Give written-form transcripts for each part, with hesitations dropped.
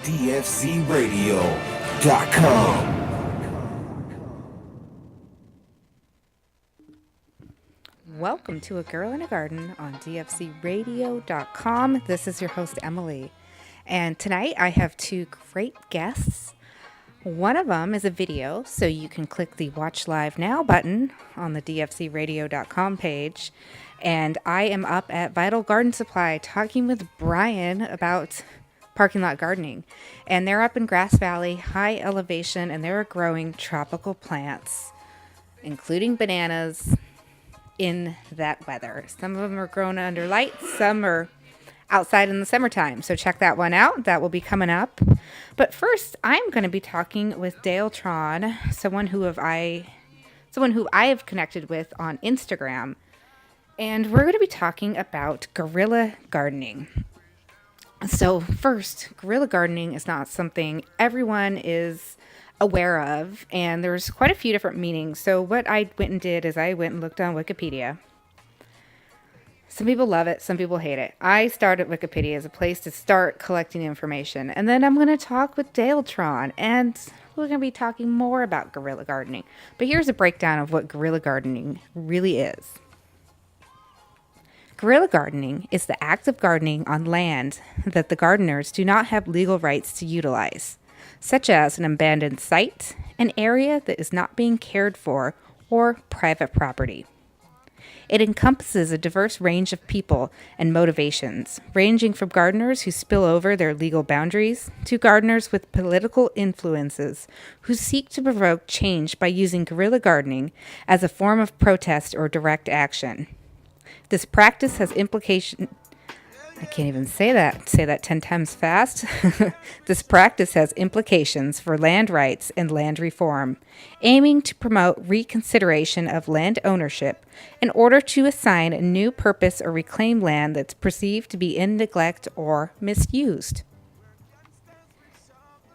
dfcradio.com. Welcome to A Girl in a Garden on dfcradio.com. This is your host, Emily. And tonight I have two great guests. One of them is a video, so you can click the Watch Live Now button on the dfcradio.com page. And I am up at Vital Garden Supply talking with Brian about parking lot gardening. And they're up in Grass Valley, high elevation, and they're growing tropical plants, including bananas, in that weather. Some of them are grown under lights, some are outside in the summertime. So check that one out. That will be coming up. But first, I'm going to be talking with Dale Tron, someone who I have connected with on Instagram. And we're going to be talking about guerrilla gardening. So first, guerrilla gardening is not something everyone is aware of, and there's quite a few different meanings. So what I went and did is I went and looked on Wikipedia. Some people love it, some people hate it. I started Wikipedia as a place to start collecting information, and then I'm going to talk with Dale Tron, and we're going to be talking more about guerrilla gardening. But here's a breakdown of what guerrilla gardening really is. Guerrilla gardening is the act of gardening on land that the gardeners do not have legal rights to utilize, such as an abandoned site, an area that is not being cared for, or private property. It encompasses a diverse range of people and motivations, ranging from gardeners who spill over their legal boundaries to gardeners with political influences who seek to provoke change by using guerrilla gardening as a form of protest or direct action. This practice has I can't even say that 10 times fast. This practice has implications for land rights and land reform, aiming to promote reconsideration of land ownership in order to assign a new purpose or reclaim land that's perceived to be in neglect or misused.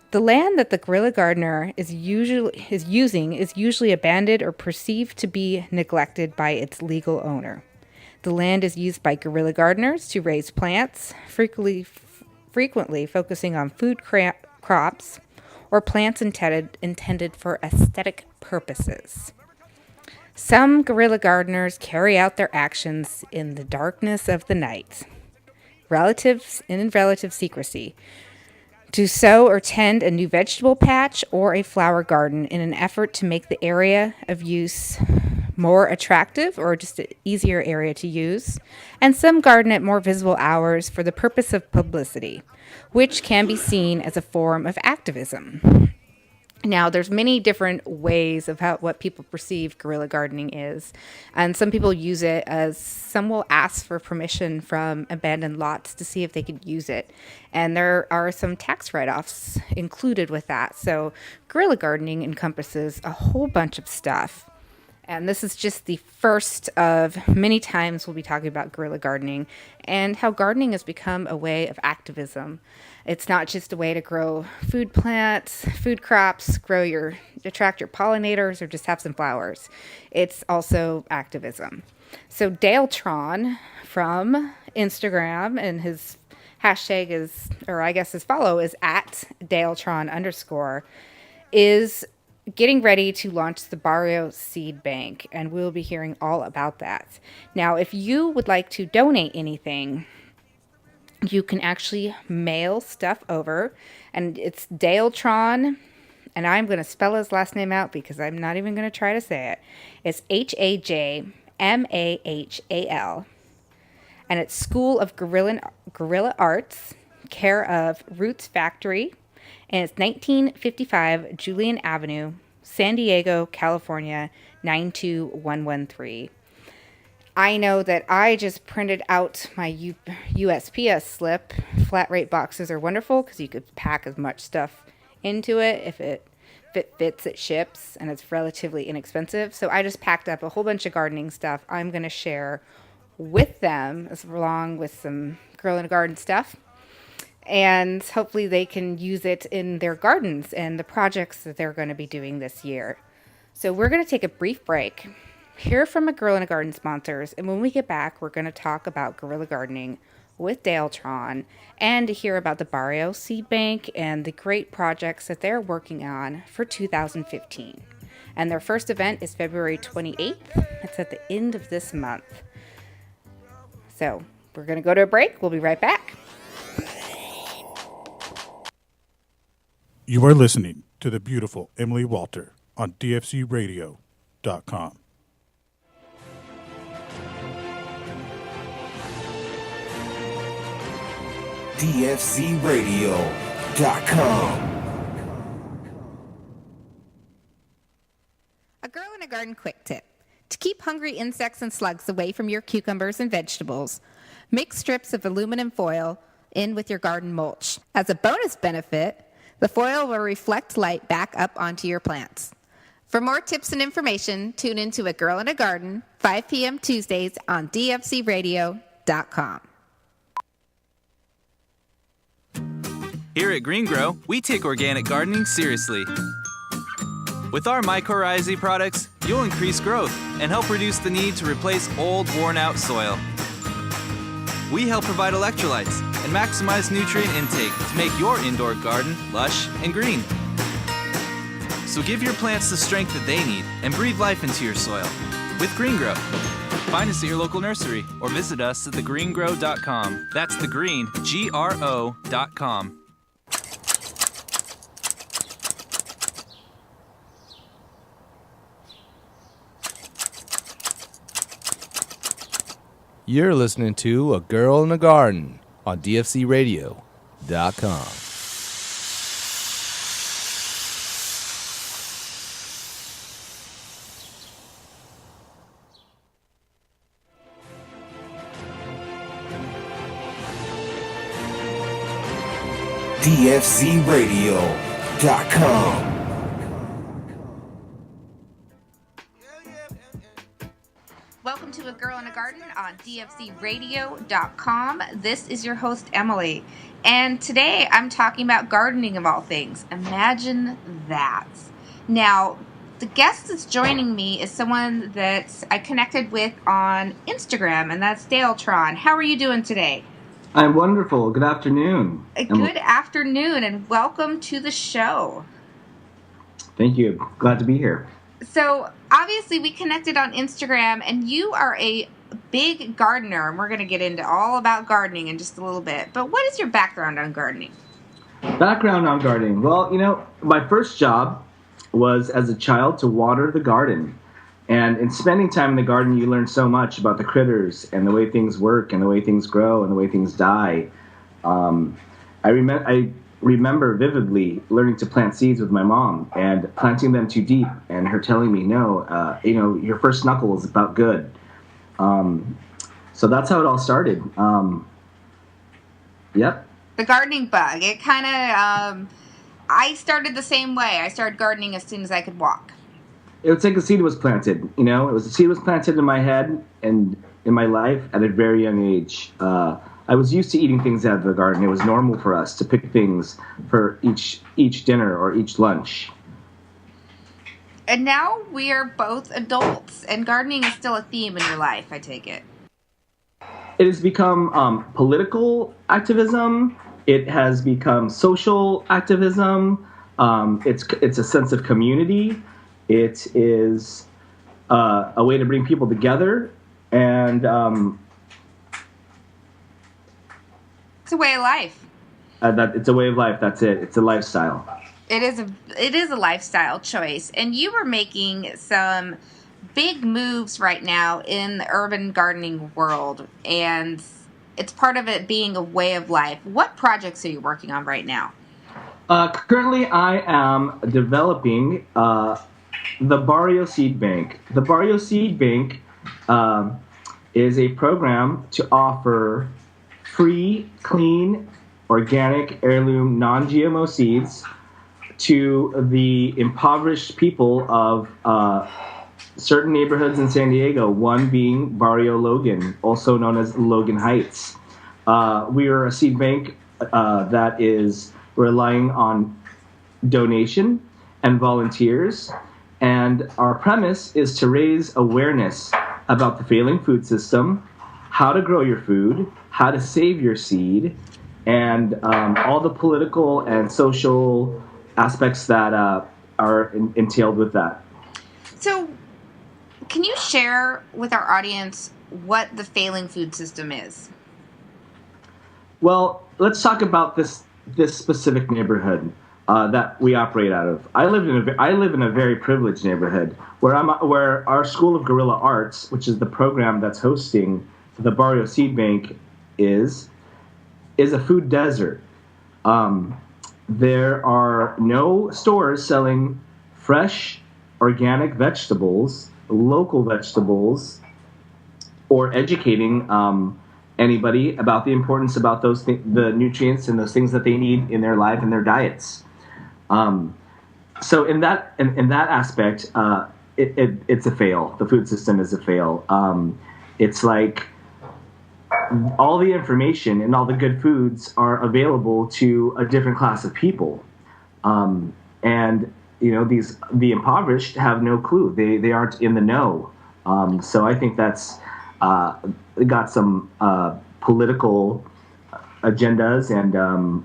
The land that the guerrilla gardener is usually abandoned or perceived to be neglected by its legal owner. The land is used by guerrilla gardeners to raise plants, frequently focusing on food crops or plants intended for aesthetic purposes. Some guerrilla gardeners carry out their actions in the darkness of the night, in relative secrecy, to sow or tend a new vegetable patch or a flower garden in an effort to make the area of use more attractive or just an easier area to use, and some garden at more visible hours for the purpose of publicity, which can be seen as a form of activism. Now, there's many different ways of what people perceive guerrilla gardening is, and some people use it as some will ask for permission from abandoned lots to see if they could use it, and there are some tax write-offs included with that. So guerrilla gardening encompasses a whole bunch of stuff. And this is just the first of many times we'll be talking about guerrilla gardening and how gardening has become a way of activism. It's not just a way to grow food plants, food crops, attract your pollinators, or just have some flowers. It's also activism. So Dale Tron from Instagram, and his hashtag is, or I guess his follow is at DaleTron_, is getting ready to launch the Barrio Seed Bank, and we'll be hearing all about that. Now, if you would like to donate anything, you can actually mail stuff over, and it's Dale Tron, and I'm going to spell his last name out because I'm not even going to try to say it. It's Hajmahal, and it's School of Guerrilla Arts, care of Roots Factory, and it's 1955 Julian Avenue, San Diego, California, 92113. I know that I just printed out my USPS slip. Flat rate boxes are wonderful because you could pack as much stuff into it. If it fits, it ships, and it's relatively inexpensive. So I just packed up a whole bunch of gardening stuff I'm going to share with them, along with some Girl in a Garden stuff. And hopefully they can use it in their gardens and the projects that they're going to be doing this year. So we're going to take a brief break, hear from a Girl in a Garden sponsors, and when we get back, we're going to talk about guerrilla gardening with Daletron and to hear about the Barrio Seed Bank and the great projects that they're working on for 2015. And their first event is February 28th. It's at the end of this month. So we're going to go to a break. We'll be right back. You are listening to the beautiful Emily Walter on DFCRadio.com. DFCRadio.com. A Girl in a Garden quick tip. To keep hungry insects and slugs away from your cucumbers and vegetables, mix strips of aluminum foil in with your garden mulch. As a bonus benefit, the foil will reflect light back up onto your plants. For more tips and information, tune into A Girl in a Garden, 5 p.m. Tuesdays on DFCRadio.com. Here at Green Grow, we take organic gardening seriously. With our mycorrhizae products, you'll increase growth and help reduce the need to replace old, worn-out soil. We help provide electrolytes and maximize nutrient intake to make your indoor garden lush and green. So give your plants the strength that they need and breathe life into your soil with Green Grow. Find us at your local nursery or visit us at thegreengrow.com. That's thegreen, GRO.com. You're listening to A Girl in a Garden on DFCRadio.com. DFCRadio.com. Welcome to A Girl in a Garden on DFCRadio.com. This is your host, Emily. And today I'm talking about gardening of all things. Imagine that. Now, the guest that's joining me is someone that I connected with on Instagram, and that's Daletron. How are you doing today? I'm wonderful. Good afternoon. Good afternoon, and welcome to the show. Thank you. Glad to be here. So, obviously, we connected on Instagram, and you are a big gardener, and we're going to get into all about gardening in just a little bit. But what is your background on gardening? Background on gardening. Well, my first job was as a child to water the garden. And in spending time in the garden, you learn so much about the critters and the way things work and the way things grow and the way things die. I remember vividly learning to plant seeds with my mom and planting them too deep and her telling me, no, your first knuckle is about good. So that's how it all started. Yep. The gardening bug. It kind of, I started the same way. I started gardening as soon as I could walk. It was like a seed was planted, a seed was planted in my head and in my life at a very young age. I was used to eating things out of the garden. It was normal for us to pick things for each dinner or each lunch. And now we are both adults, and gardening is still a theme in your life, I take it. It has become political activism. It has become social activism. It's a sense of community. It is a way to bring people together, and it's a way of life. It's a way of life. That's it. It's a lifestyle. It is a lifestyle choice, and you are making some big moves right now in the urban gardening world, and it's part of it being a way of life. What projects are you working on right now? Currently, I am developing the Barrio Seed Bank. The Barrio Seed Bank is a program to offer free, clean, organic, heirloom, non-GMO seeds to the impoverished people of certain neighborhoods in San Diego, one being Barrio Logan, also known as Logan Heights. We are a seed bank that is relying on donation and volunteers, and our premise is to raise awareness about the failing food system, how to grow your food, how to save your seed, and all the political and social aspects that are entailed with that. So, can you share with our audience what the failing food system is? Well, let's talk about this specific neighborhood that we operate out of. I live in a very privileged neighborhood where our School of Guerrilla Arts, which is the program that's hosting the Barrio Seed Bank, is a food desert. There are no stores selling fresh, organic vegetables, local vegetables, or educating anybody about the importance about those the nutrients and those things that they need in their life and their diets. So in that aspect, it's a fail. The food system is a fail. It's like all the information and all the good foods are available to a different class of people, and the impoverished have no clue. They aren't in the know. So I think that's got some political agendas and.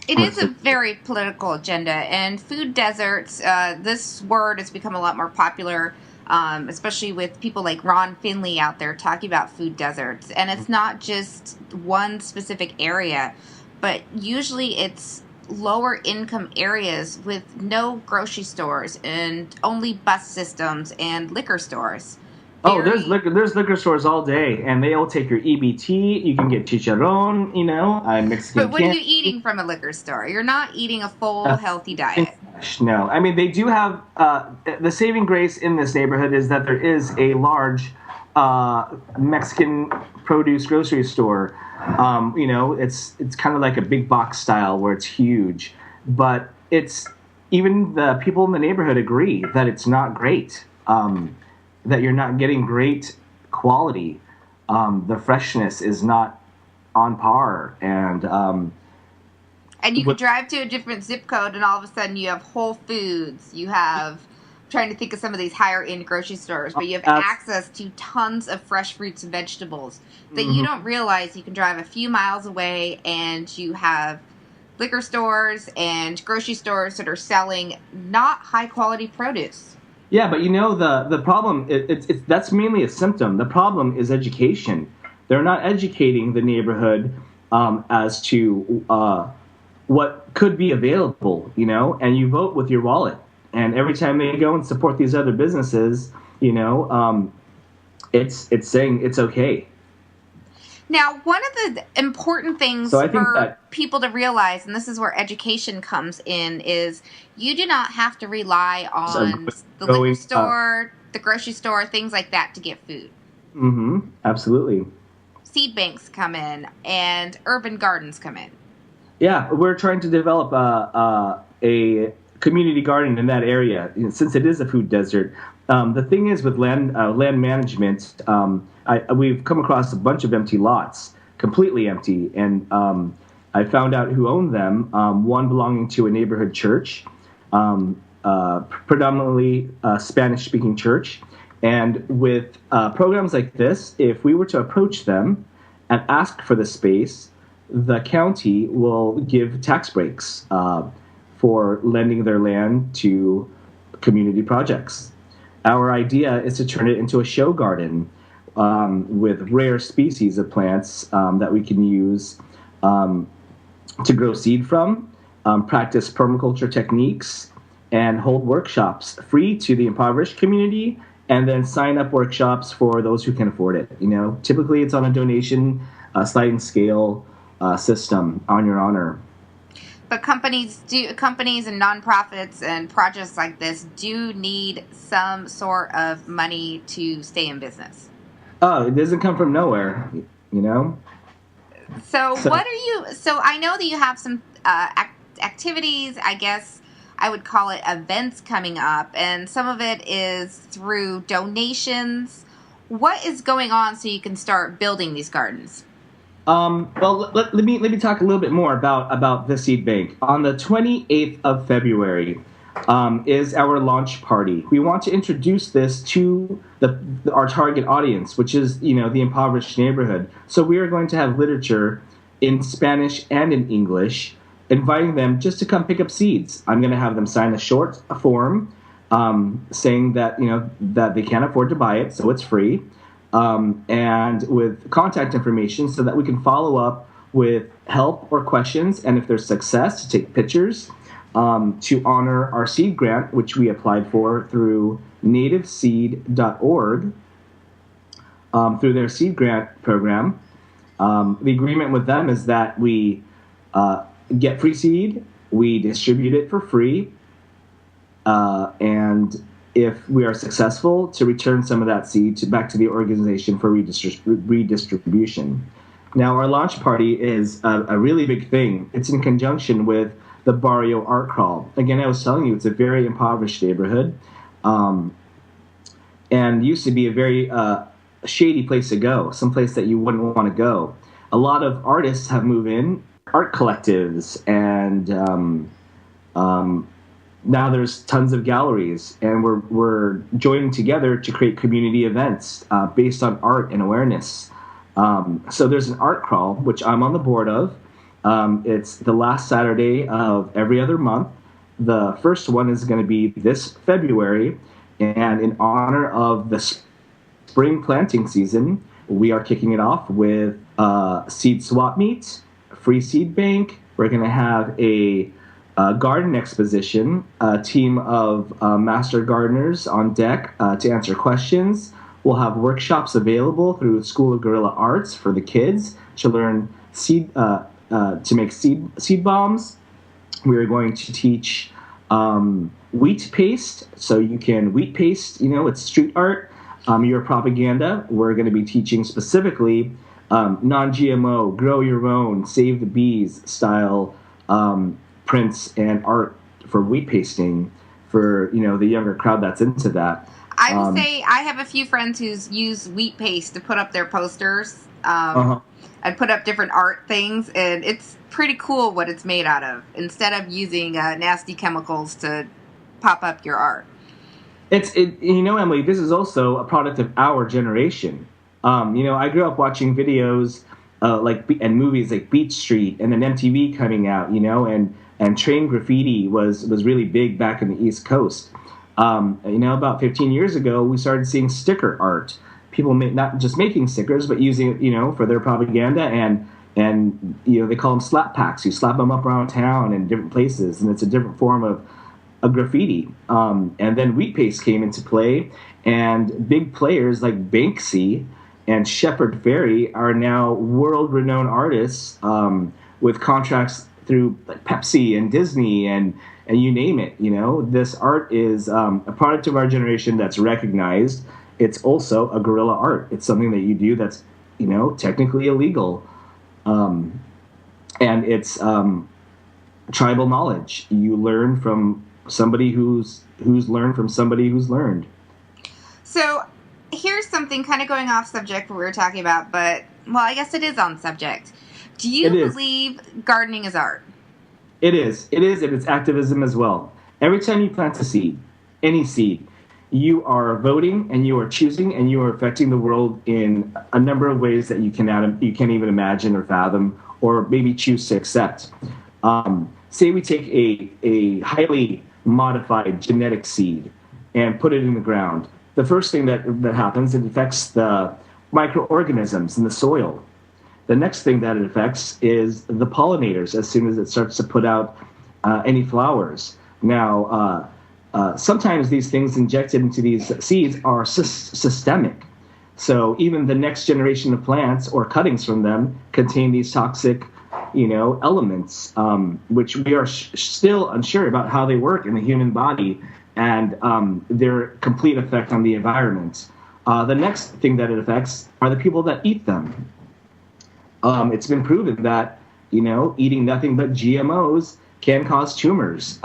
It is a very political agenda, and food deserts, this word has become a lot more popular, especially with people like Ron Finley out there talking about food deserts. And it's not just one specific area, but usually it's lower income areas with no grocery stores and only bus systems and liquor stores. Oh, there's liquor stores all day, and they all take your EBT. You can get chicharron, Mexican. But what are you eating from a liquor store? You're not eating a full, healthy diet. No, I mean they do have the saving grace in this neighborhood is that there is a large Mexican produce grocery store. It's kind of like a big box style where it's huge, but it's even the people in the neighborhood agree that it's not great. That you're not getting great quality. The freshness is not on par. And you can drive to a different zip code and all of a sudden you have Whole Foods. You have, I'm trying to think of some of these higher end grocery stores, but you have access to tons of fresh fruits and vegetables that you don't realize you can drive a few miles away, and you have liquor stores and grocery stores that are selling not high quality produce. Yeah, but the problem, that's mainly a symptom. The problem is education. They're not educating the neighborhood as to what could be available, and you vote with your wallet. And every time they go and support these other businesses, it's saying it's okay. Now, one of the important things for people to realize, and this is where education comes in, is you do not have to rely on the liquor store, the grocery store, things like that to get food. Mm-hmm. Absolutely. Seed banks come in, and urban gardens come in. Yeah, we're trying to develop a community garden in that area, since it is a food desert. The thing is with land management, we've come across a bunch of empty lots, completely empty, and I found out who owned them. One belonging to a neighborhood church, predominantly Spanish-speaking church. And with programs like this, if we were to approach them and ask for the space, the county will give tax breaks for lending their land to community projects. Our idea is to turn it into a show garden with rare species of plants that we can use to grow seed from, practice permaculture techniques, and hold workshops free to the impoverished community, and then sign up workshops for those who can afford it. Typically it's on a donation sliding scale system on your honor. But companies and nonprofits and projects like this do need some sort of money to stay in business. Oh, it doesn't come from nowhere, So what are you? So I know that you have some activities. I guess I would call it events coming up, and some of it is through donations. What is going on so you can start building these gardens? Well, let me talk a little bit more about the seed bank. On the 28th of February, is our launch party. We want to introduce this to our target audience, which is the impoverished neighborhood. So we are going to have literature in Spanish and in English, inviting them just to come pick up seeds. I'm going to have them sign a short form saying that that they can't afford to buy it, so it's free, and with contact information so that we can follow up with help or questions, and if there's success, to take pictures, to honor our seed grant, which we applied for through nativeseed.org, through their seed grant program. The agreement with them is that we get free seed, we distribute it for free, and if we are successful, to return some of that seed back to the organization for redistribution. Now, our launch party is a really big thing. It's in conjunction with the Barrio Art Crawl. Again, I was telling you, it's a very impoverished neighborhood, and used to be a very shady place to go, someplace that you wouldn't want to go. A lot of artists have moved in, art collectives, and now there's tons of galleries, and we're joining together to create community events based on art and awareness. So there's an art crawl, which I'm on the board of. It's the last Saturday of every other month. The first one is going to be this February, and in honor of the spring planting season, we are kicking it off with seed swap meet, free seed bank. We're going to have a garden exposition, a team of master gardeners on deck to answer questions. We'll have workshops available through School of Guerrilla Arts for the kids to learn to make seed bombs. We are going to teach wheat paste, so you can wheat paste. It's street art. Your propaganda. We're going to be teaching specifically non-GMO, grow your own, save the bees style prints and art for wheat pasting for the younger crowd that's into that. I would say I have a few friends who's used wheat paste to put up their posters. I put up different art things, and it's pretty cool what it's made out of, instead of using nasty chemicals to pop up your art. Emily, this is also a product of our generation. I grew up watching videos and movies like Beach Street, and then MTV coming out, and train graffiti was really big back in the East Coast. About 15 years ago, we started seeing sticker art. People not just making stickers, but using it, for their propaganda, and they call them slap packs. You slap them up around town in different places, and it's a different form of graffiti. And then wheat paste came into play, and big players like Banksy and Shepard Fairey are now world-renowned artists with contracts through Pepsi and Disney and you name it. This art is a product of our generation that's recognized. It's also a guerrilla art. It's something that you do that's technically illegal, and it's tribal knowledge. You learn from somebody who's learned from somebody who's learned. So here's something kind of going off subject what we were talking about, but I guess it is on subject. Do you believe gardening is art? It is, and it's activism as well. Every time you plant a seed, any seed, you are voting and you are choosing and you are affecting the world in a number of ways that you can't even imagine or fathom or maybe choose to accept. Say we take a highly modified genetic seed and put it in the ground. The first thing that happens, it affects the microorganisms in the soil. The next thing that it affects is the pollinators as soon as it starts to put out any flowers. Now, sometimes these things injected into these seeds are systemic. So even the next generation of plants or cuttings from them contain these toxic, elements, which we are still unsure about how they work in the human body and their complete effect on the environment. The next thing that it affects are the people that eat them. It's been proven that, eating nothing but GMOs can cause tumors.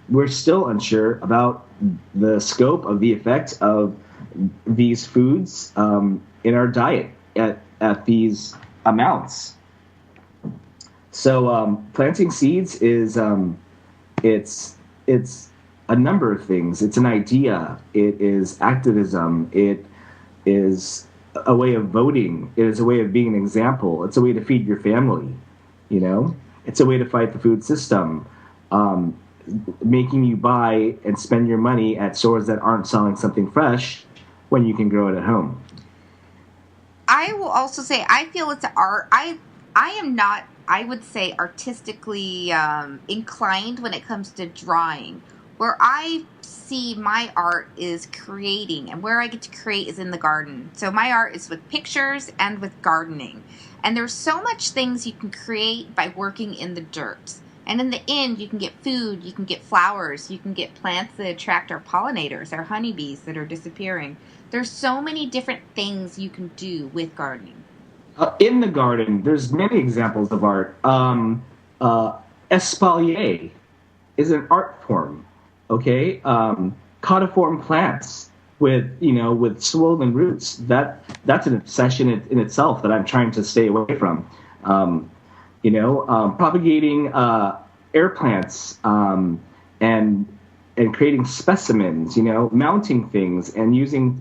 We're still unsure about the scope of the effect of these foods in our diet at these amounts. So planting seeds is it's a number of things. It's an idea. It is activism. It is a way of voting. It is a way of being an example. It's a way to feed your family. It's a way to fight the food system, making you buy and spend your money at stores that aren't selling something fresh when you can grow it at home. I will also say I feel it's art. I am not, I would say, artistically inclined when it comes to drawing. Where I see my art is creating, and where I get to create is in the garden. So my art is with pictures and with gardening. And there's so much things you can create by working in the dirt. And in the end, you can get food, you can get flowers, you can get plants that attract our pollinators, our honeybees that are disappearing. There's so many different things you can do with gardening. In the garden, there's many examples of art. Espalier is an art form. Okay, caudiform plants with swollen roots. That's an obsession in itself that I'm trying to stay away from. Propagating air plants and creating specimens. Mounting things and using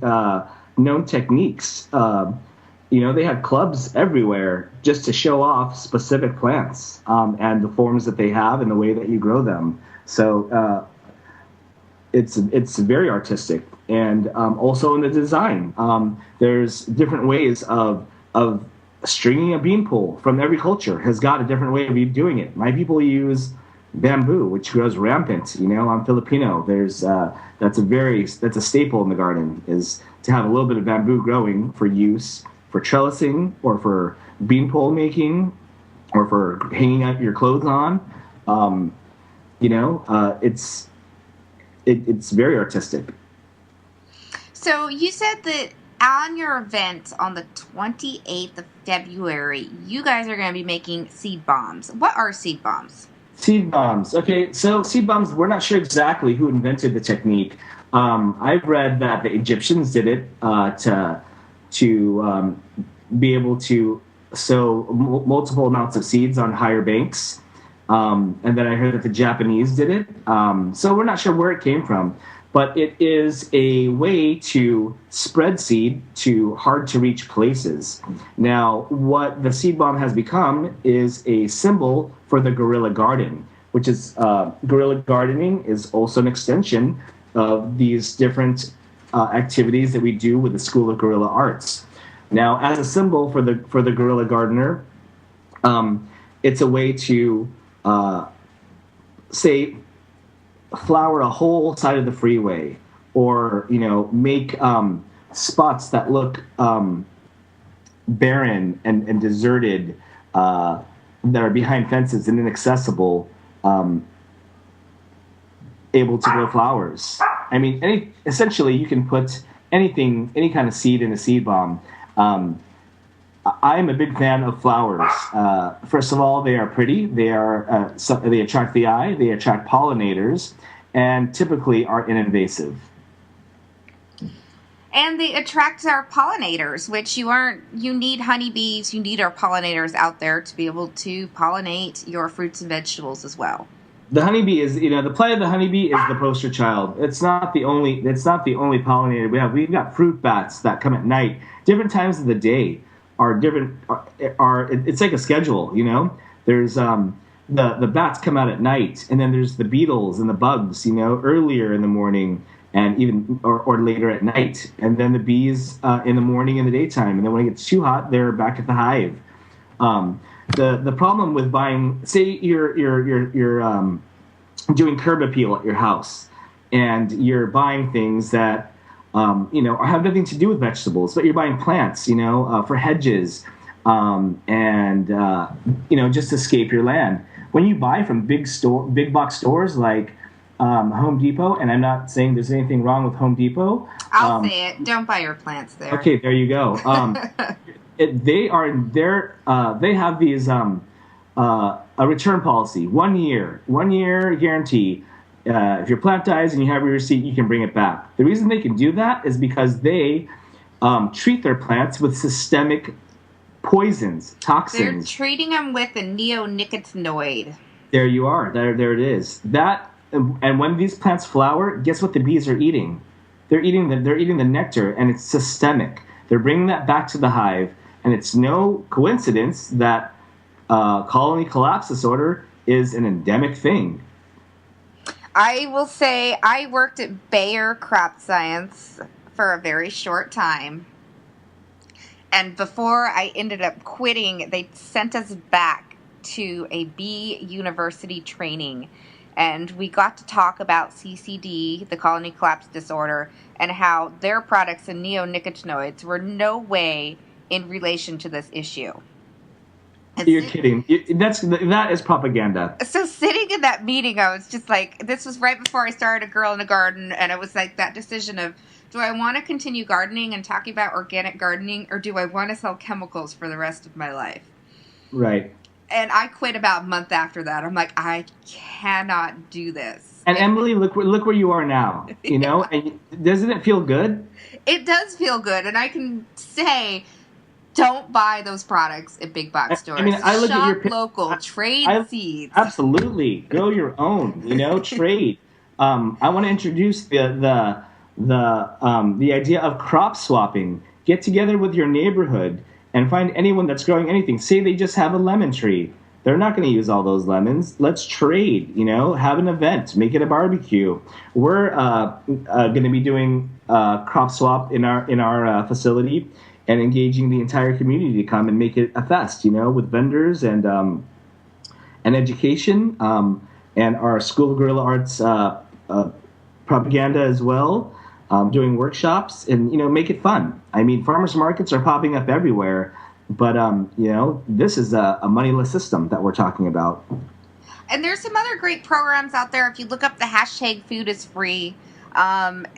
known techniques. They have clubs everywhere just to show off specific plants and the forms that they have and the way that you grow them. So. It's very artistic, and also in the design. There's different ways of stringing a beanpole from every culture has got a different way of doing it. My people use bamboo, which grows rampant. I'm Filipino. There's that's a staple in the garden, is to have a little bit of bamboo growing for use for trellising or for beanpole making or for hanging out your clothes on. It's very artistic. So you said that on your event on the 28th of February, you guys are going to be making seed bombs. What are seed bombs? Seed bombs. Okay, so seed bombs, we're not sure exactly who invented the technique. I've read that the Egyptians did it to be able to sow multiple amounts of seeds on higher banks. And then I heard that the Japanese did it. So we're not sure where it came from, but it is a way to spread seed to hard-to-reach places. Now, what the seed bomb has become is a symbol for the guerrilla garden, which is guerrilla gardening is also an extension of these different activities that we do with the School of Guerrilla Arts. Now, as a symbol for the guerrilla gardener, it's a way to say flower a whole side of the freeway, or make spots that look barren and deserted, that are behind fences and inaccessible, able to grow flowers. I mean, essentially you can put anything, any kind of seed in a seed bomb. I'm a big fan of flowers. First of all, they are pretty. They attract the eye. They attract pollinators, and typically are ininvasive. And they attract our pollinators, which you need honeybees. You need our pollinators out there to be able to pollinate your fruits and vegetables as well. The honeybee is, the plight of the honeybee is the poster child. It's not the only pollinator we have. We've got fruit bats that come at night, different times of the day. It's like a schedule, There's the bats come out at night, and then there's the beetles and the bugs, earlier in the morning and even or later at night, and then the bees in the morning and the daytime, and then when it gets too hot, they're back at the hive. The problem with buying, say you're doing curb appeal at your house, and you're buying things that have nothing to do with vegetables, but you're buying plants, for hedges, and just to escape your land. When you buy from big box stores like Home Depot, and I'm not saying there's anything wrong with Home Depot. I'll say it. Don't buy your plants there. Okay, there you go. They have these a return policy, 1 year guarantee. If your plant dies and you have your receipt, you can bring it back. The reason they can do that is because they treat their plants with systemic poisons, toxins. They're treating them with a neonicotinoid. There you are. There it is. That and when these plants flower, guess what the bees are eating? They're eating the nectar, and it's systemic. They're bringing that back to the hive, and it's no coincidence that colony collapse disorder is an endemic thing. I will say I worked at Bayer Crop Science for a very short time. And before I ended up quitting, they sent us back to a bee university training. And we got to talk about CCD, the colony collapse disorder, and how their products and neonicotinoids were no way in relation to this issue. You're kidding. That is propaganda. So sitting in that meeting, I was just like, this was right before I started A Girl in a Garden, and it was like that decision of, do I want to continue gardening and talking about organic gardening, or do I want to sell chemicals for the rest of my life? Right. And I quit about a month after that. I'm like, I cannot do this. And Emily, look where you are now. You know, and doesn't it feel good? It does feel good, and I can say, don't buy those products at big box stores. I mean, I look Shop at your local, trade seeds. Absolutely, grow your own. You know, trade. I want to introduce the idea of crop swapping. Get together with your neighborhood and find anyone that's growing anything. Say they just have a lemon tree. They're not going to use all those lemons. Let's trade, you know, have an event, make it a barbecue. We're going to be doing crop swap in our facility and engaging the entire community to come and make it a fest, you know, with vendors and education and our School of Guerrilla Arts propaganda as well. Doing workshops and, you know, make it fun. I mean, farmers markets are popping up everywhere, but, you know, this is a moneyless system that we're talking about. And there's some other great programs out there. If you look up the hashtag Food is Free,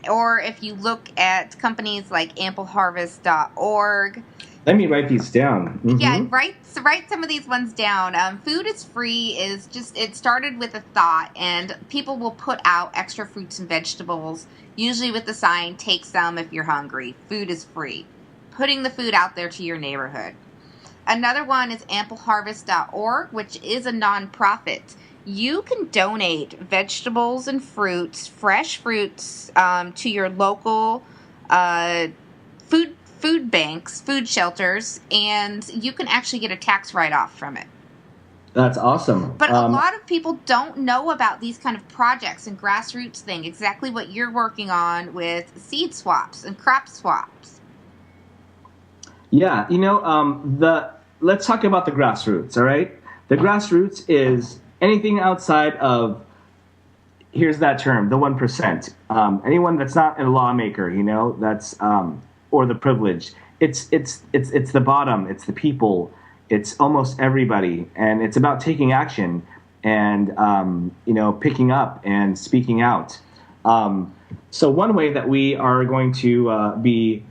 or if you look at companies like ampleharvest.org. Let me write these down. Mm-hmm. Yeah, write some of these ones down. Food is Free is just, it started with a thought, and people will put out extra fruits and vegetables, usually with the sign, take some if you're hungry. Food is free. Putting the food out there to your neighborhood. Another one is ampleharvest.org, which is a nonprofit. You can donate vegetables and fruits, fresh fruits, to your local food banks, food shelters, and you can actually get a tax write-off from it. That's awesome. But a lot of people don't know about these kind of projects and grassroots thing, exactly what you're working on with seed swaps and crop swaps. Yeah, you know, let's talk about the grassroots, all right? The grassroots is anything outside of, here's that term, the 1%. Anyone that's not a lawmaker, you know, that's or the privileged. It's the bottom. It's the people. It's almost everybody, and it's about taking action and you know, picking up and speaking out. So one way that we are going to be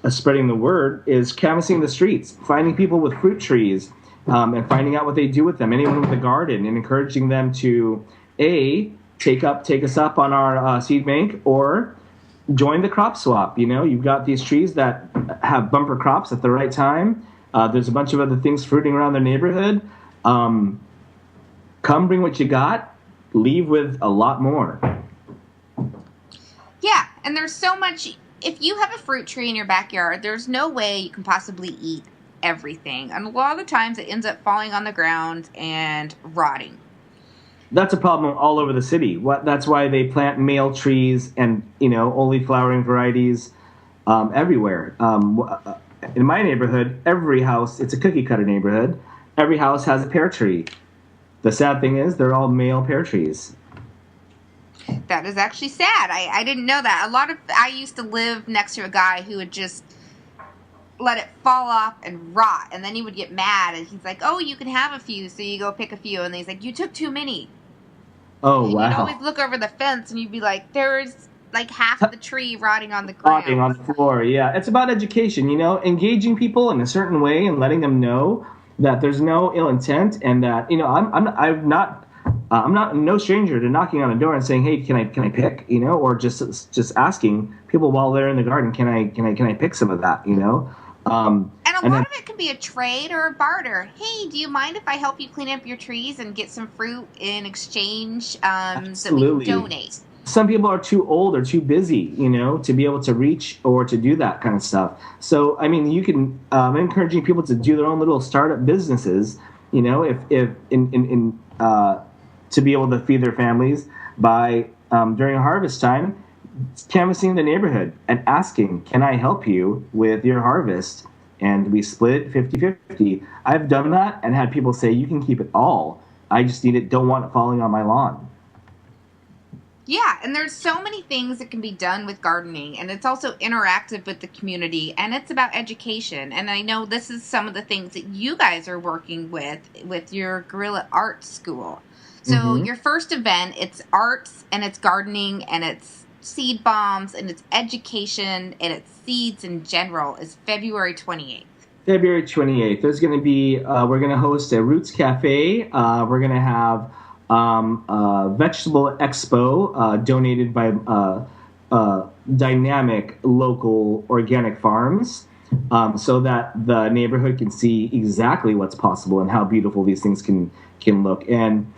spreading the word is canvassing the streets, finding people with fruit trees, and finding out what they do with them. Anyone with a garden, and encouraging them to take us up on our seed bank, or join the crop swap. You know, you've got these trees that have bumper crops at the right time. There's a bunch of other things fruiting around the neighborhood. Come bring what you got, leave with a lot more. Yeah, and there's so much. If you have a fruit tree in your backyard, there's no way you can possibly eat everything. And a lot of the times it ends up falling on the ground and rotting. That's a problem all over the city. That's why they plant male trees and, you know, only flowering varieties everywhere. In my neighborhood, every house, it's a cookie cutter neighborhood, every house has a pear tree. The sad thing is they're all male pear trees. That is actually sad. I didn't know that. I used to live next to a guy who would just let it fall off and rot, and then he would get mad, and he's like, oh, you can have a few, so you go pick a few, and then he's like, you took too many. Oh, and wow. You'd always look over the fence, and you'd be like, there's like half of the tree rotting on the ground. Rotting on the floor, yeah. It's about education, you know, engaging people in a certain way and letting them know that there's no ill intent, and that, you know, I'm not no stranger to knocking on a door and saying, hey, can I pick, you know, or just asking people while they're in the garden, can I pick some of that, you know? And And a And lot then, of it can be a trade or a barter. Hey, do you mind if I help you clean up your trees and get some fruit in exchange that we can absolutely. donate? Some people are too old or too busy, to be able to reach or to do that kind of stuff. So, I mean, you can. I'm encouraging people to do their own little startup businesses. If to be able to feed their families by during harvest time, canvassing the neighborhood and asking, "Can I help you with your harvest?" And we split it 50-50. I've done that and had people say, "You can keep it all. I just don't want it falling on my lawn." Yeah, and there's so many things that can be done with gardening, and it's also interactive with the community, and it's about education. And I know this is some of the things that you guys are working with your Guerrilla Art School. So your first event, it's arts, and it's gardening, and it's seed bombs, and it's education, and it's seeds in general, is February 28th. February 28th. There's going to be, we're going to host a Roots Cafe. We're going to have a vegetable expo donated by dynamic local organic farms so that the neighborhood can see exactly what's possible and how beautiful these things can look. And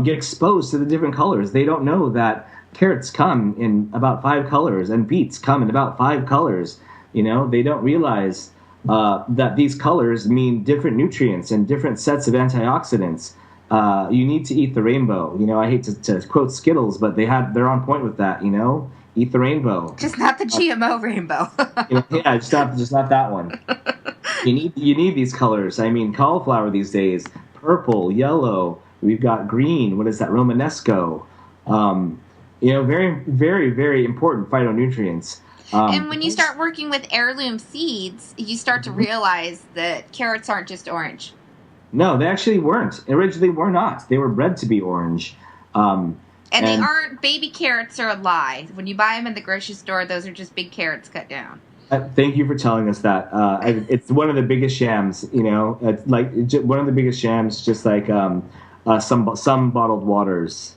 get exposed to the different colors. They don't know that carrots come in about 5 colors and beets come in about 5 colors. They don't realize that these colors mean different nutrients and different sets of antioxidants. You need to eat the rainbow. I hate to quote Skittles, but they're on point with that. Eat the rainbow. Just not the GMO rainbow. Yeah, just not that one. You need these colors. I mean, cauliflower these days, purple, yellow. We've got green. What is that? Romanesco. Very, very, very important phytonutrients. And when you start working with heirloom seeds, you start to realize that carrots aren't just orange. No, they actually weren't. Originally were not. They were bred to be orange. And they aren't. Baby carrots are a lie. When you buy them in the grocery store, those are just big carrots cut down. Thank you for telling us that. It's one of the biggest shams, It's like one of the biggest shams, just like some bottled waters.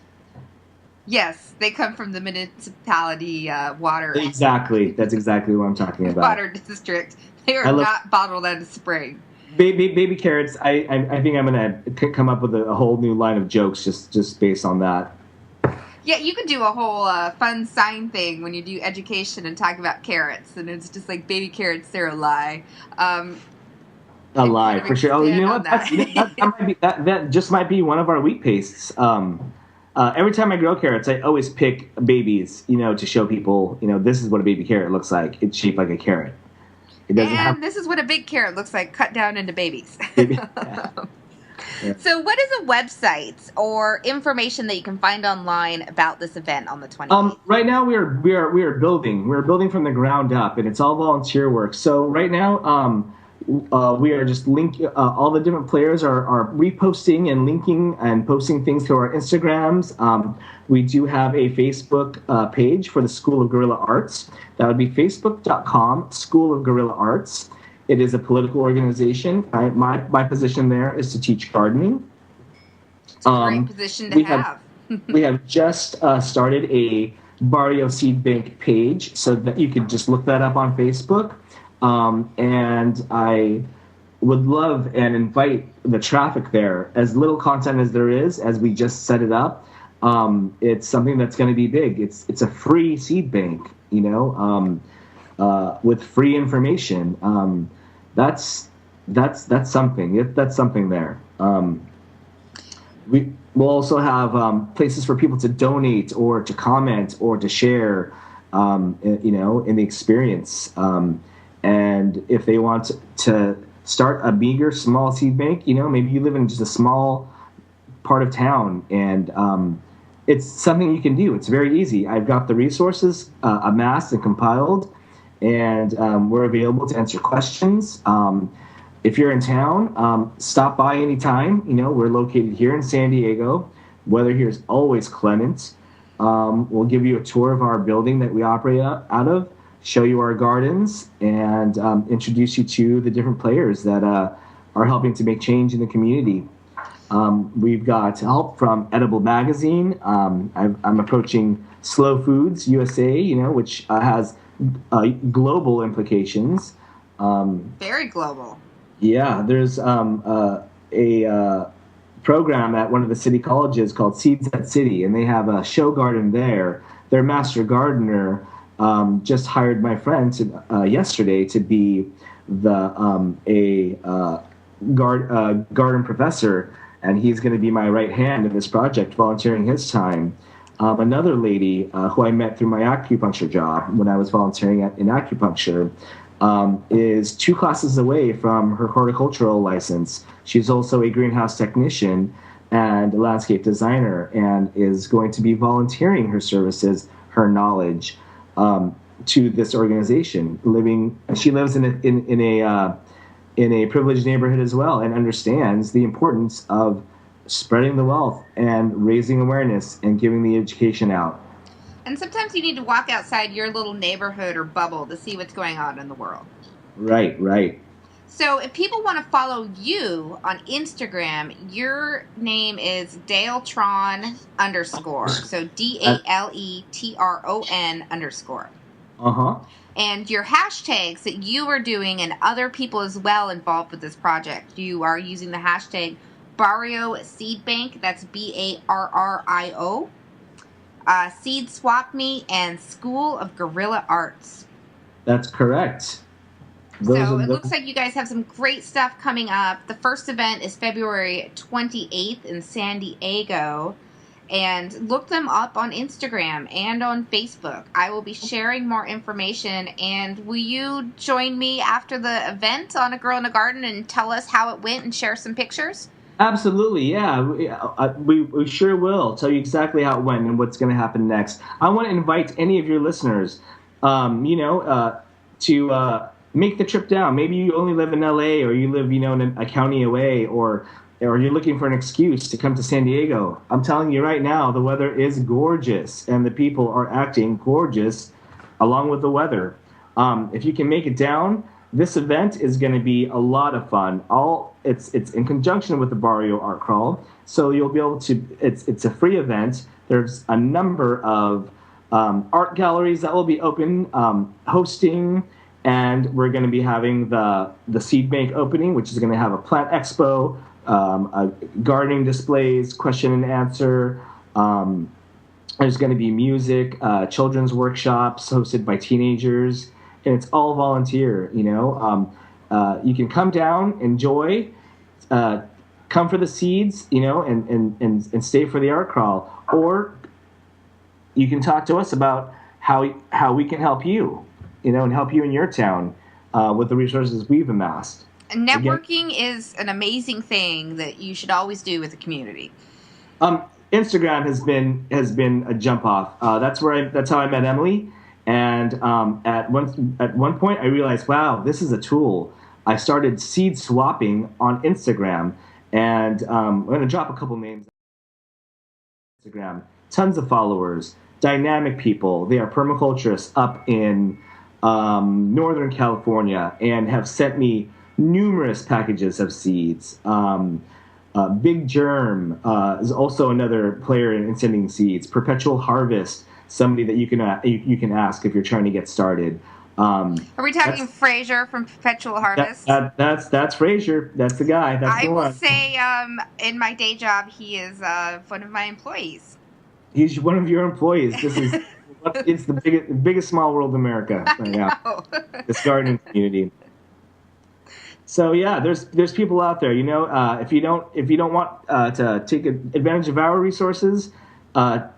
Yes, they come from the municipality water. Exactly. That's exactly what I'm talking about. Water district. They are not bottled at a spring. Baby carrots. I think I'm gonna come up with a whole new line of jokes just based on that. Yeah, you could do a whole fun sign thing when you do education and talk about carrots, and it's just like baby carrots, they're a lie. A lie for sure. Oh, you know what? That just might be one of our wheat pastes. Every time I grow carrots, I always pick babies, to show people, this is what a baby carrot looks like. It's shaped like a carrot. This is what a big carrot looks like, cut down into babies. Yeah. So what is a website or information that you can find online about this event on the 28th? Right now we are building. We're building from the ground up, and it's all volunteer work. So right now we are just all the different players are reposting and linking and posting things to our Instagrams. We do have a Facebook page for the School of Guerrilla Arts. That would be facebook.com School of Guerrilla Arts. It is a political organization. My position there is to teach gardening. It's a great position to have. We have just started a Barrio Seed Bank page so that you could just look that up on Facebook. And I would love and invite the traffic there. As little content as there is, as we just set it up, it's something that's going to be big. It's a free seed bank, with free information. That's something. That's something there. We'll also have places for people to donate or to comment or to share, in the experience. And if they want to start a bigger, small seed bank, maybe you live in just a small part of town, and it's something you can do. It's very easy. I've got the resources amassed and compiled, and we're available to answer questions. If you're in town, stop by anytime. We're located here in San Diego. Weather here is always clement. We'll give you a tour of our building that we operate out of, show you our gardens, and introduce you to the different players that are helping to make change in the community. We've got help from Edible Magazine. I'm approaching Slow Foods USA, which has global implications. Very global. Yeah, there's a program at one of the city colleges called Seeds at City, and they have a show garden there. Their master gardener just hired my friend yesterday to be the garden professor, and he's going to be my right hand in this project, volunteering his time. Another lady who I met through my acupuncture job when I was volunteering in acupuncture is 2 classes away from her horticultural license. She's also a greenhouse technician and a landscape designer, and is going to be volunteering her services, her knowledge, to this organization. She lives in a privileged neighborhood as well, and understands the importance of spreading the wealth and raising awareness and giving the education out. And sometimes you need to walk outside your little neighborhood or bubble to see what's going on in the world. Right. So if people want to follow you on Instagram, your name is Daletron _ So DALETRON _. And your hashtags that you are doing, and other people as well involved with this project, you are using the hashtag Barrio Seed Bank. That's BARRIO. Seed Swap Me, and School of Guerrilla Arts. That's correct. So it looks like you guys have some great stuff coming up. The first event is February 28th in San Diego. And look them up on Instagram and on Facebook. I will be sharing more information. And will you join me after the event on A Girl in a Garden and tell us how it went and share some pictures? Absolutely, yeah. We sure will tell you exactly how it went and what's going to happen next. I want to invite any of your listeners, to make the trip down. Maybe you only live in LA, or you live, in a county away, or you're looking for an excuse to come to San Diego. I'm telling you right now, the weather is gorgeous, and the people are acting gorgeous along with the weather. If you can make it down, this event is going to be a lot of fun. It's in conjunction with the Barrio Art Crawl, so you'll be able to. It's a free event. There's a number of art galleries that will be open, hosting, and we're going to be having the seed bank opening, which is going to have a plant expo, gardening displays, question and answer. There's going to be music, children's workshops hosted by teenagers. And it's all volunteer, you can come down, enjoy, come for the seeds, and stay for the art crawl. Or you can talk to us about how we can help you, and help you in your town with the resources we've amassed. And networking is an amazing thing that you should always do with the community. Instagram has been a jump off. That's how I met Emily. And at one point, I realized, wow, this is a tool. I started seed swapping on Instagram, and I'm going to drop a couple names. Instagram, tons of followers, dynamic people. They are permaculturists up in Northern California, and have sent me numerous packages of seeds. Big Germ is also another player in sending seeds. Perpetual Harvest, somebody that you can ask if you're trying to get started. Are we talking Fraser from Perpetual Harvest? That's Fraser. That's the guy. That's the one. I will say, in my day job, he is one of my employees. He's one of your employees. It's the biggest small world in America right now. This gardening community. So yeah, there's people out there. If you don't want to take advantage of our resources, be a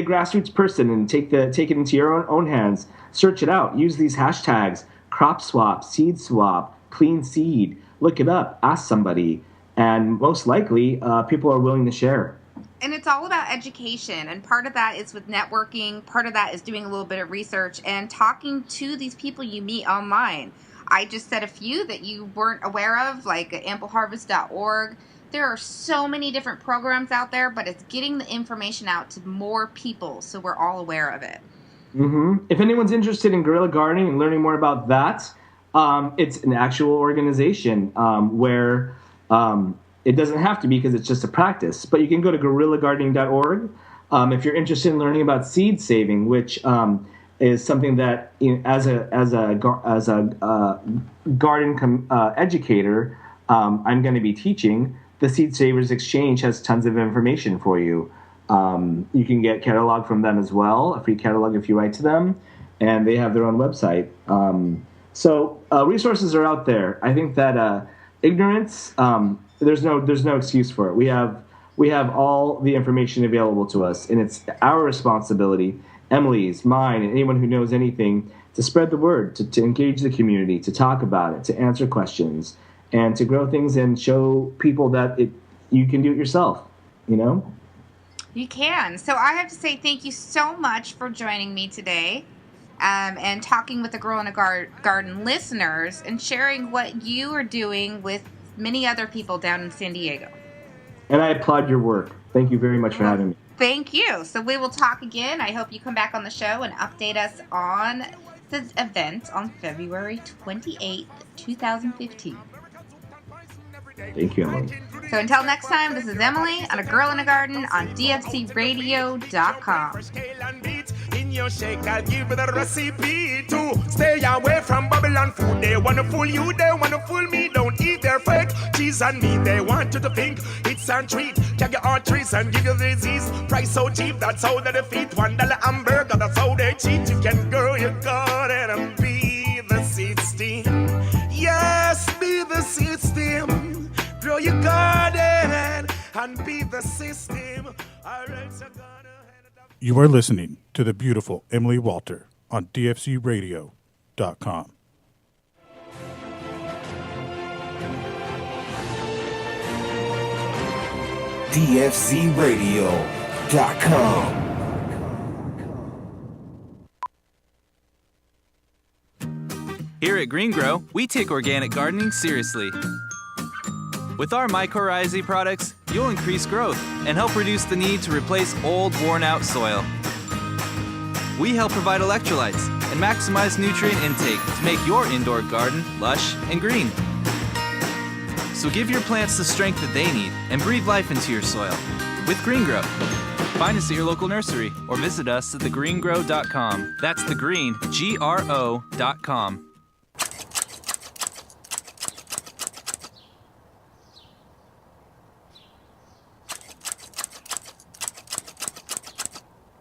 grassroots person and take it into your own hands. Search it out. Use these hashtags: crop swap, seed swap, clean seed. Look it up. Ask somebody, and most likely, people are willing to share. And it's all about education, and part of that is with networking. Part of that is doing a little bit of research and talking to these people you meet online. I just said a few that you weren't aware of, like ampleharvest.org. There are so many different programs out there, but it's getting the information out to more people so we're all aware of it. Mm-hmm. If anyone's interested in guerrilla gardening and learning more about that, it's an actual organization where it doesn't have to be, because it's just a practice. But you can go to guerrillagardening.org if you're interested in learning about seed saving, which is something that, as a garden educator, I'm going to be teaching. The Seed Savers Exchange has tons of information for you. You can get catalog from them as well, a free catalog if you write to them, and they have their own website. So resources are out there. I think that ignorance, there's no excuse for it. We have all the information available to us, and it's our responsibility, Emily's, mine, and anyone who knows anything, to spread the word, to engage the community, to talk about it, to answer questions, and to grow things and show people that you can do it yourself, You can. So I have to say thank you so much for joining me today and talking with the Girl in a Garden listeners and sharing what you are doing with many other people down in San Diego. And I applaud your work. Thank you very much for having me. Thank you. So we will talk again. I hope you come back on the show and update us on the event on February 28th, 2015. Thank you, Emily. So until next time, this is Emily on A Girl in a Garden on DFCRadio.com. In your shake, I'll give you the recipe to stay away from Babylon food. They wanna fool you, they wanna fool me. Don't eat their fake cheese and meat. They want you to think it's a treat. Check your arteries and give you the disease. Price so cheap, that's how they defeat. $1 hamburger, that's how they cheat. You can grow your garden and be the system. Yes, be the system. Grow your garden and be the system. All right, so You are listening to the beautiful Emily Walter on DFCRadio.com. DFCRadio.com. Here at Green Grow, we take organic gardening seriously. With our mycorrhizae products, you'll increase growth and help reduce the need to replace old, worn-out soil. We help provide electrolytes and maximize nutrient intake to make your indoor garden lush and green. So give your plants the strength that they need and breathe life into your soil with Green Grow. Find us at your local nursery or visit us at thegreengrow.com. That's the green, GRO.com.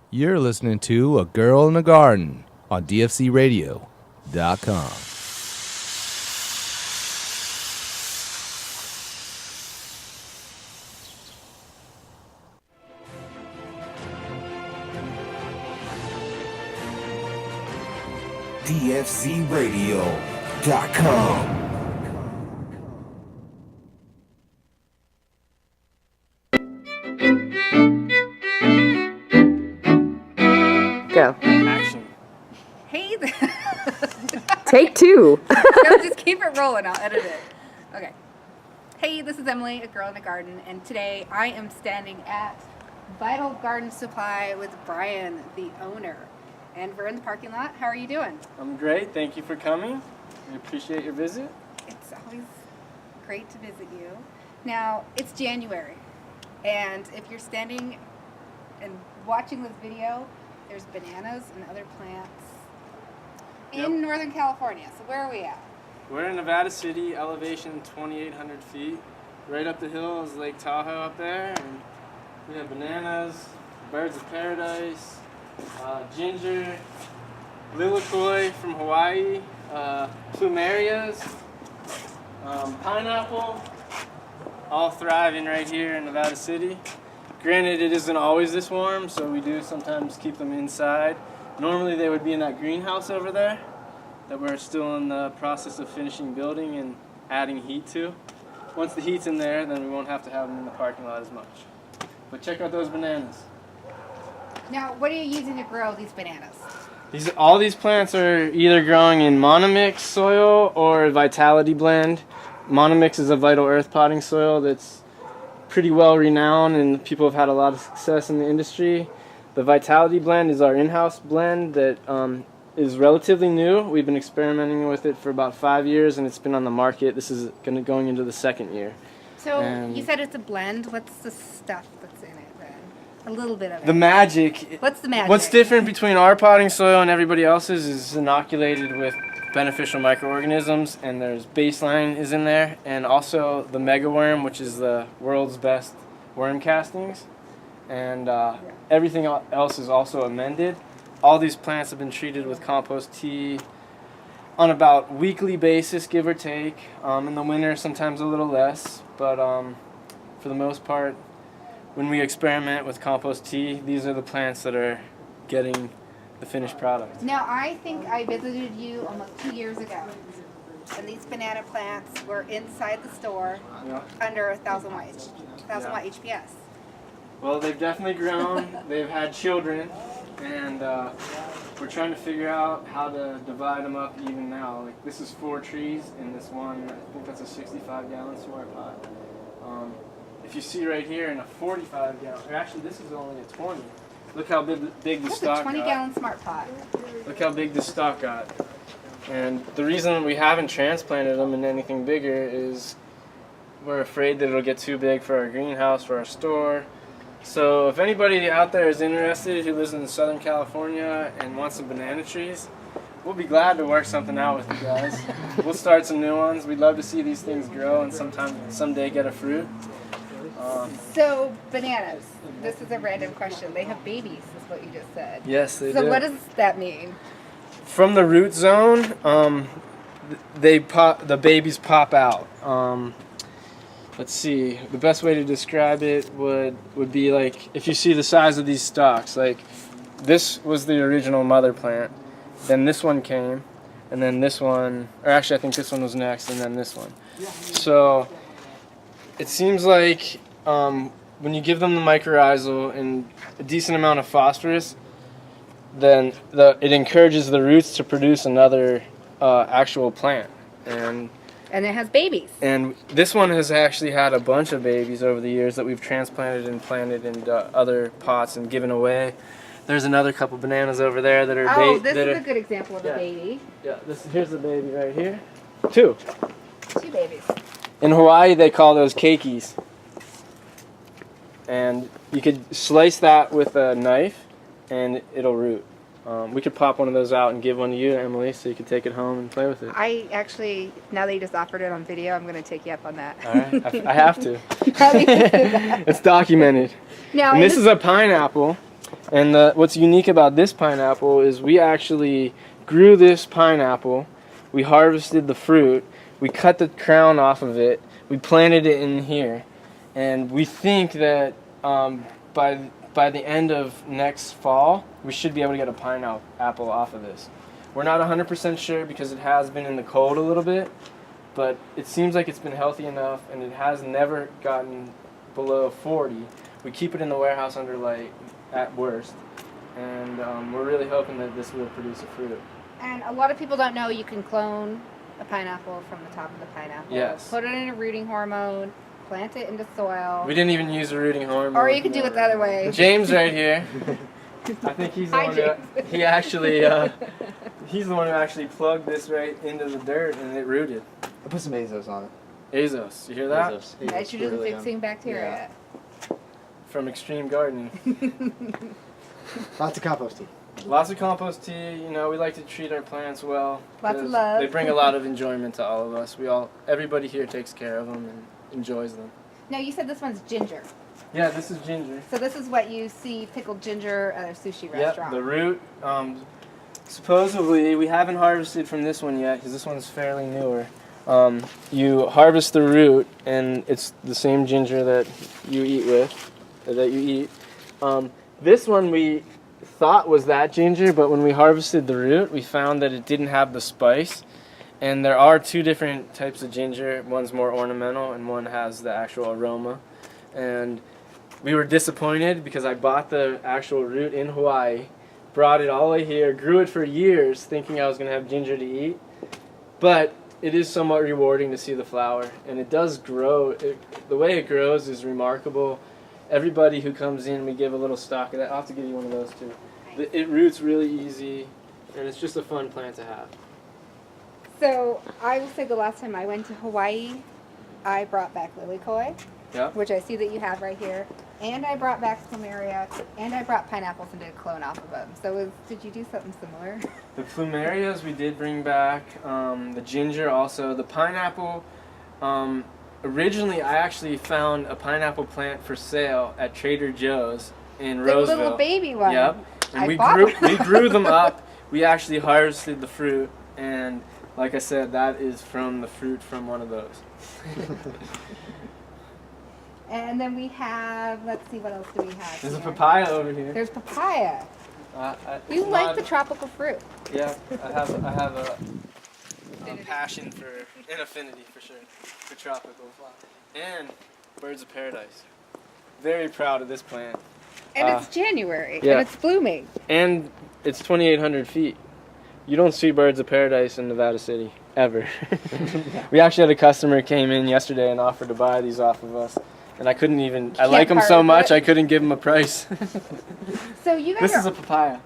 You're listening to A Girl in a Garden on DFCRadio.com. DFCRadio.com. Go. Action. Hey, Take two. no, just keep it rolling. I'll edit it. Okay. Hey, this is Emily, A Girl in a Garden, and today I am standing at Vital Garden Supply with Brian, the owner. And we're in the parking lot. How are you doing? I'm great. Thank you for coming. We appreciate your visit. It's always great to visit you. Now, it's January, and if you're standing and watching this video, there's bananas and other plants in Northern California. So where are we at? We're in Nevada City, elevation 2,800 feet. Right up the hill is Lake Tahoe up there, and we have bananas, birds of paradise, ginger, lilikoi from Hawaii, plumerias, pineapple, all thriving right here in Nevada City. Granted, it isn't always this warm, so we do sometimes keep them inside. Normally they would be in that greenhouse over there that we're still in the process of finishing building and adding heat to. Once the heat's in there, then we won't have to have them in the parking lot as much. But check out those bananas. Now, what are you using to grow these bananas? All these plants are either growing in monomix soil or Vitality Blend. Monomix is a Vital Earth potting soil that's pretty well renowned and people have had a lot of success in the industry. The Vitality Blend is our in-house blend that is relatively new. We've been experimenting with it for about 5 years and it's been on the market. This is going into the second year. So you said it's a blend. What's the stuff that's in it then? A little bit of it. The magic. What's the magic? What's different between our potting soil and everybody else's is inoculated with beneficial microorganisms, and there's baseline is in there, and also the mega worm, which is the world's best worm castings, and everything else is also amended. All these plants have been treated with compost tea on about weekly basis, give or take. In the winter, sometimes a little less, but for the most part, when we experiment with compost tea, these are the plants that are getting the finished product. Now, I think I visited you almost 2 years ago, and these banana plants were inside the store under 1,000 watt HPS. Well, they've definitely grown. They've had children, and we're trying to figure out how to divide them up even now. Like, this is 4 trees, and this one, I think that's a 65-gallon smart pot. If you see right here in a 45-gallon, or actually this is only a 20. Look how big the stalk got. That's a 20-gallon smart pot. Look how big the stalk got. And the reason we haven't transplanted them into anything bigger is we're afraid that it'll get too big for our greenhouse, for our store. So if anybody out there is interested who lives in Southern California and wants some banana trees, we'll be glad to work something out with you guys. We'll start some new ones. We'd love to see these things grow and someday get a fruit. So, bananas. This is a random question. They have babies, is what you just said. Yes, they do. So what does that mean? From the root zone, the babies pop out. Let's see. The best way to describe it would be like if you see the size of these stalks. Like this was the original mother plant. Then this one came, and then this one. Or actually, I think this one was next, and then this one. So it seems like when you give them the mycorrhizal and a decent amount of phosphorus, then it encourages the roots to produce another actual plant. And it has babies. And this one has actually had a bunch of babies over the years that we've transplanted and planted into other pots and given away. There's another couple bananas over there that are Oh, this is a good example of a baby. Yeah, here's the baby right here. Two babies. In Hawaii, they call those keikis. And you could slice that with a knife, and it'll root. We could pop one of those out and give one to you, Emily, so you could take it home and play with it. I actually, now that you just offered it on video, I'm going to take you up on that. All right, I have to. It's documented. Now, and this is a pineapple, and what's unique about this pineapple is we actually grew this pineapple, we harvested the fruit, we cut the crown off of it, we planted it in here, and we think that by the end of next fall, we should be able to get a pineapple off of this. We're not 100% sure because it has been in the cold a little bit, but it seems like it's been healthy enough, and it has never gotten below 40. We keep it in the warehouse under light at worst, and we're really hoping that this will produce a fruit. And a lot of people don't know you can clone a pineapple from the top of the pineapple. Yes. Put it in a rooting hormone, plant it into soil. We didn't even use a rooting hormone. Or you could do it the other way. James right here. I think he's the one he's the one who actually plugged this right into the dirt and it rooted. I put some Azos on it. Azos, you hear that? Nitrogen fixing bacteria. From Extreme Gardening. Lots of compost tea. Lots of compost tea. You know, we like to treat our plants well. Lots of love. They bring a lot of enjoyment to all of us. Everybody here takes care of them and enjoys them. Now, you said this one's ginger. Yeah, this is ginger. So this is what you see pickled ginger at a sushi restaurant. Yep, the root. Supposedly, we haven't harvested from this one yet because this one's fairly newer. You harvest the root, and it's the same ginger that you eat. This one we thought was that ginger, but when we harvested the root, we found that it didn't have the spice. And there are 2 different types of ginger. One's more ornamental, and one has the actual aroma. And we were disappointed because I bought the actual root in Hawaii, brought it all the way here, grew it for years thinking I was going to have ginger to eat. But it is somewhat rewarding to see the flower, and it does grow. The way it grows is remarkable. Everybody who comes in, we give a little stock of that. I'll have to give you one of those too. It roots really easy, and it's just a fun plant to have. So I will say the last time I went to Hawaii, I brought back lilikoi. Yep. which I see that you have right here. And I brought back plumeria, and I brought pineapples and did a clone off of them. So did you do something similar? The plumerias we did bring back. The ginger also. The pineapple. Originally, I actually found a pineapple plant for sale at Trader Joe's in The Roseville. little baby one. Yep. And I we bought grew them. we grew them up. We actually harvested the fruit, and like I said, that is from the fruit from one of those. And then we have, let's see, what else do we have There's a here? papaya over here. There's papaya. You it's like not- the tropical fruit. Yeah, I have a passion for an affinity for sure for tropical flowers and birds of paradise. Very proud of this plant. And it's January, yeah. and it's blooming. And it's 2,800 feet. You don't see birds of paradise in Nevada City ever. We actually had a customer came in yesterday and offered to buy these off of us, and I couldn't even. I like them part so with much it. I couldn't give them a price. So you guys This are is a papaya.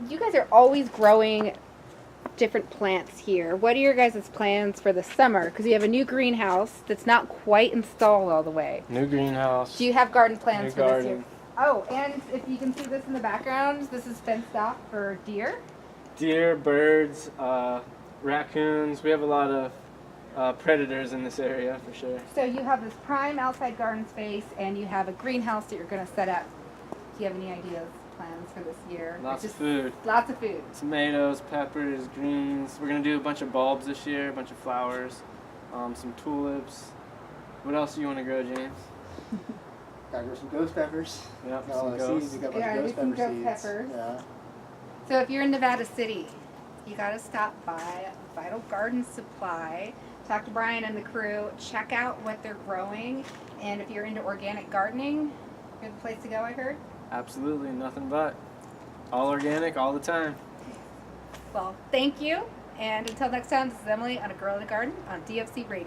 you guys are always growing different plants here. What are your guys' plans for the summer? Because you have a new greenhouse that's not quite installed all the way. New greenhouse. Do you have garden plans New for this year? garden. Oh, and if you can see this in the background, this is fenced off for deer. Deer, birds, raccoons. We have a lot of predators in this area for sure. So you have this prime outside garden space, and you have a greenhouse that you're going to set up. Do you have any ideas, plans for this year? Lots Just of food. Lots of food. Tomatoes, peppers, greens. We're gonna do a bunch of bulbs this year, a bunch of flowers, some tulips. What else do you want to grow, James? Gotta grow some ghost peppers. Yep, Got all some the ghosts. seeds. You got a Yeah, bunch do of some ghost pepper ghost seeds. peppers. Yeah. So if you're in Nevada City, you got to stop by Vital Garden Supply, talk to Brian and the crew, check out what they're growing, and if you're into organic gardening, you're the place to go, I heard. Absolutely, nothing but. All organic, all the time. Well, thank you, and until next time, this is Emily on A Girl in the Garden on DFC Radio.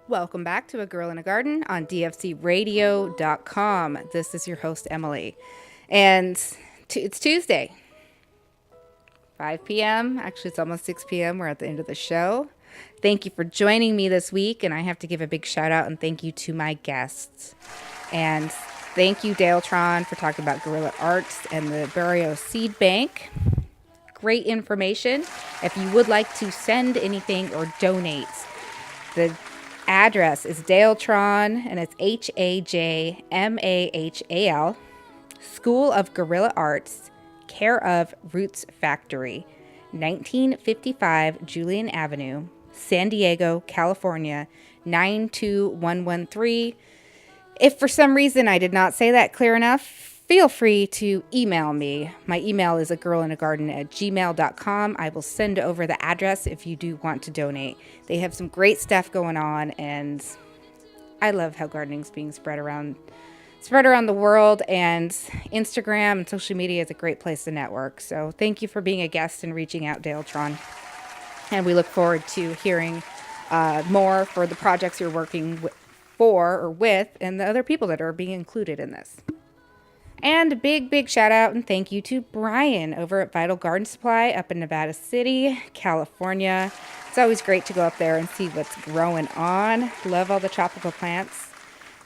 Welcome back to A Girl in a Garden on DFCRadio.com. This is your host, Emily. And it's Tuesday, 5 p.m. Actually, it's almost 6 p.m. We're at the end of the show. Thank you for joining me this week, and I have to give a big shout out and thank you to my guests. And thank you, Daletron, for talking about guerrilla arts and the Barrio Seed Bank. Great information. If you would like to send anything or donate, the address is Daletron, and it's HAJMAHAL, School of Guerrilla Arts, care of Roots Factory, 1955 Julian Avenue, San Diego, California, 92113. If for some reason I did not say that clear enough, feel free to email me. My email is agirlinagarden@gmail.com. I will send over the address if you do want to donate. They have some great stuff going on, and I love how gardening's being spread around the world, and Instagram and social media is a great place to network. So thank you for being a guest and reaching out, Daletron. And we look forward to hearing more for the projects you're working with and the other people that are being included in this. And a big shout out and thank you to Brian over at Vital Garden Supply up in Nevada City, California. It's always great to go up there and see what's growing on. Love all the tropical plants.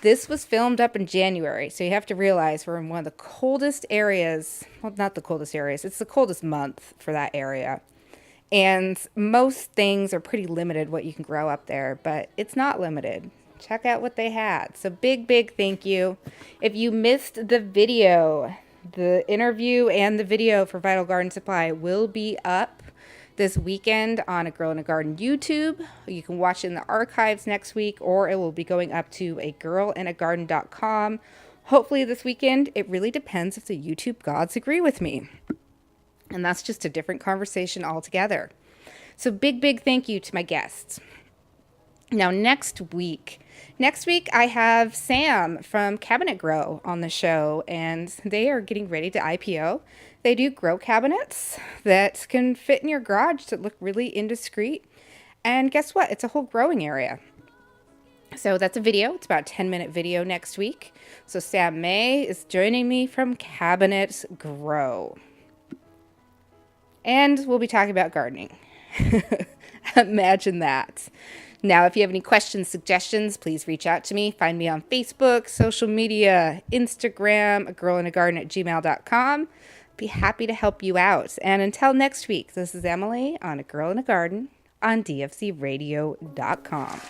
This was filmed up in January, so you have to realize we're in one of the coldest areas. Well, not the coldest areas. It's the coldest month for that area. And most things are pretty limited what you can grow up there, but it's not limited. Check out what they had. So big thank you. If you missed the video, the interview and the video for Vital Garden Supply will be up this weekend on A Girl in a Garden YouTube. You can watch it in the archives next week, or it will be going up to agirlinagarden.com. Hopefully this weekend. It really depends if the YouTube gods agree with me. And that's just a different conversation altogether. So big thank you to my guests. Now next week I have Sam from Cabinet Grow on the show, and they are getting ready to IPO. They do grow cabinets that can fit in your garage that look really indiscreet. And guess what? It's a whole growing area. So that's a video. It's about a 10-minute video next week. So Sam May is joining me from Cabinet Grow. And we'll be talking about gardening. Imagine that. Now, if you have any questions, suggestions, please reach out to me. Find me on Facebook, social media, Instagram, agirlinagarden@gmail.com. Be happy to help you out. And until next week, this is Emily on A Girl in a Garden on dfcradio.com.